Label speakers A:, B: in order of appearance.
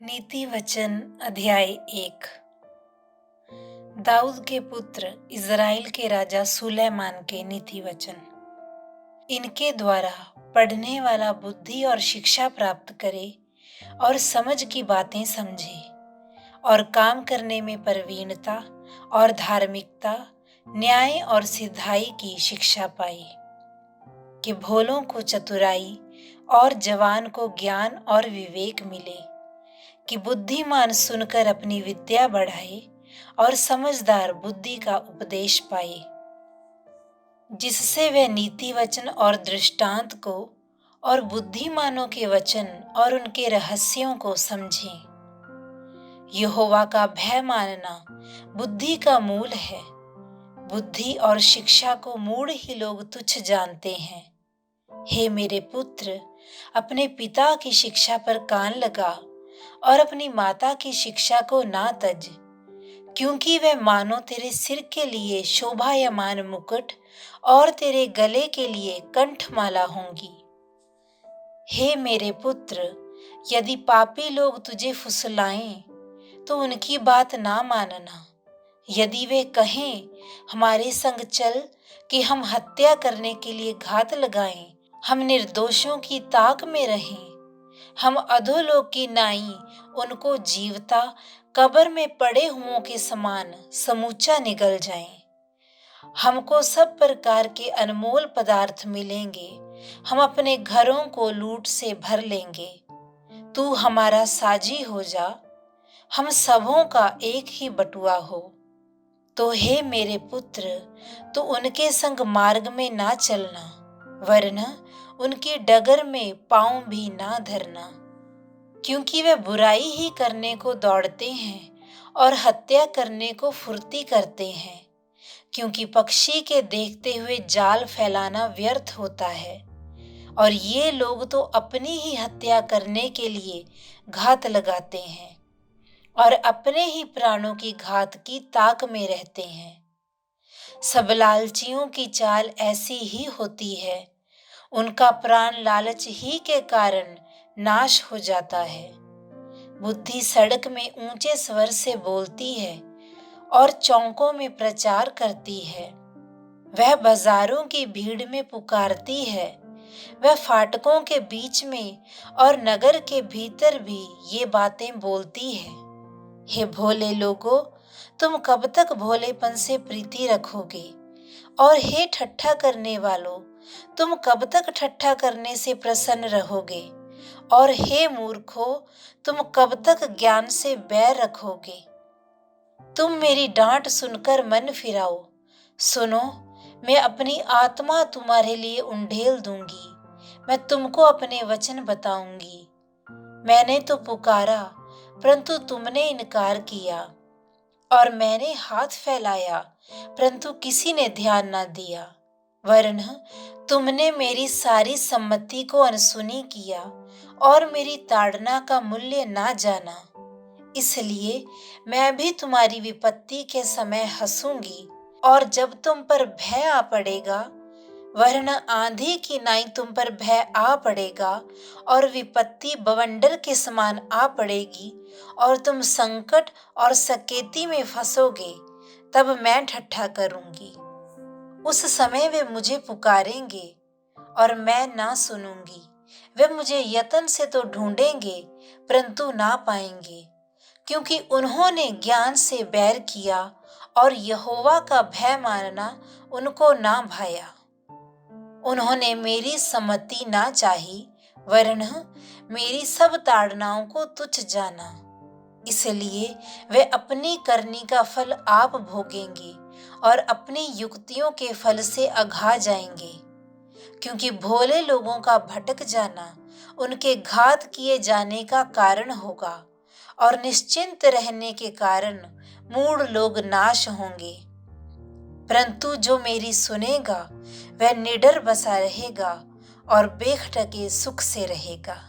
A: नीति वचन अध्याय 1। दाऊद के पुत्र इज़राइल के राजा सुलैमान के नीति वचन। इनके द्वारा पढ़ने वाला बुद्धि और शिक्षा प्राप्त करे और समझ की बातें समझे और काम करने में प्रवीणता और धार्मिकता, न्याय और सिधाई की शिक्षा पाए, कि भोलों को चतुराई और जवान को ज्ञान और विवेक मिले, कि बुद्धिमान सुनकर अपनी विद्या बढ़ाए और समझदार बुद्धि का उपदेश पाए, जिससे वह नीति वचन और दृष्टांत को और बुद्धिमानों के वचन और उनके रहस्यों को समझें। यहोवा का भय मानना बुद्धि का मूल है। बुद्धि और शिक्षा को मूढ़ ही लोग तुच्छ जानते हैं। हे मेरे पुत्र, अपने पिता की शिक्षा पर कान लगा और अपनी माता की शिक्षा को ना तज, क्योंकि वह मानो तेरे सिर के लिए शोभायमान मुकुट और तेरे गले के लिए कंठमाला होंगी। हे मेरे पुत्र, यदि पापी लोग तुझे फुसलाएं तो उनकी बात ना मानना। यदि वे कहें, हमारे संग चल कि हम हत्या करने के लिए घात लगाएं, हम निर्दोषों की ताक में रहें, हम अधोलोक की नाई उनको जीवता कब्र में पड़े हुओं के समान समूचा निगल जाएं। हमको सब प्रकार के अनमोल पदार्थ मिलेंगे, हम अपने घरों को लूट से भर लेंगे। तू हमारा साजी हो जा, हम सबों का एक ही बटुआ हो। तो हे मेरे पुत्र, तू उनके संग मार्ग में ना चलना, वरना उनकी डगर में पांव भी ना धरना, क्योंकि वे बुराई ही करने को दौड़ते हैं और हत्या करने को फुर्ती करते हैं। क्योंकि पक्षी के देखते हुए जाल फैलाना व्यर्थ होता है, और ये लोग तो अपनी ही हत्या करने के लिए घात लगाते हैं और अपने ही प्राणों की घात की ताक में रहते हैं। सब लालचियों की चाल ऐसी ही होती है, उनका प्राण लालच ही के कारण नाश हो जाता है। बुद्धि सड़क में ऊंचे स्वर से बोलती है और चौकों में प्रचार करती है। वह बाजारों की भीड़ में पुकारती है, वह फाटकों के बीच में और नगर के भीतर भी ये बातें बोलती है। हे भोले लोगों, तुम कब तक भोलेपन से प्रीति रखोगे? और हे ठट्ठा करने वालों, तुम कब तक ठट्ठा करने से प्रसन्न रहोगे? और हे मूर्खों, तुम कब तक ज्ञान से बैर रखोगे? तुम मेरी डांट सुनकर मन फिराओ। सुनो, मैं अपनी आत्मा तुम्हारे लिए उंडेल दूंगी, मैं तुमको अपने वचन बताऊंगी। मैंने तो पुकारा, परंतु तुमने इनकार किया, और मैंने हाथ फैलाया, परंतु किसी ने ध्यान ना दिया। वरन तुमने मेरी सारी सम्मति को अनसुनी किया और मेरी ताड़ना का मूल्य ना जाना। इसलिए मैं भी तुम्हारी विपत्ति के समय हंसूंगी, और जब तुम पर भय आ पड़ेगा, वरन आंधी की नाई तुम पर भय आ पड़ेगा और विपत्ति बवंडर के समान आ पड़ेगी, और तुम संकट और सकेती में फंसोगे, तब मैं ठट्ठा करूंगी। उस समय वे मुझे पुकारेंगे और मैं ना सुनूंगी। वे मुझे यत्न से तो ढूंढेंगे, परंतु ना पाएंगे, क्योंकि उन्होंने ज्ञान से बैर किया और यहोवा का भय मानना उनको ना भाया। उन्होंने मेरी सम्मति ना चाही, वरन मेरी सब ताड़नाओं को तुच्छ जाना। इसलिए वे अपनी करनी का फल आप भोगेंगे और अपनी युक्तियों के फल से अघा जाएंगे। क्योंकि भोले लोगों का भटक जाना उनके घात किए जाने का कारण होगा, और निश्चिंत रहने के कारण मूढ़ लोग नाश होंगे। परंतु जो मेरी सुनेगा, वह निडर बसा रहेगा और बेखटके सुख से रहेगा।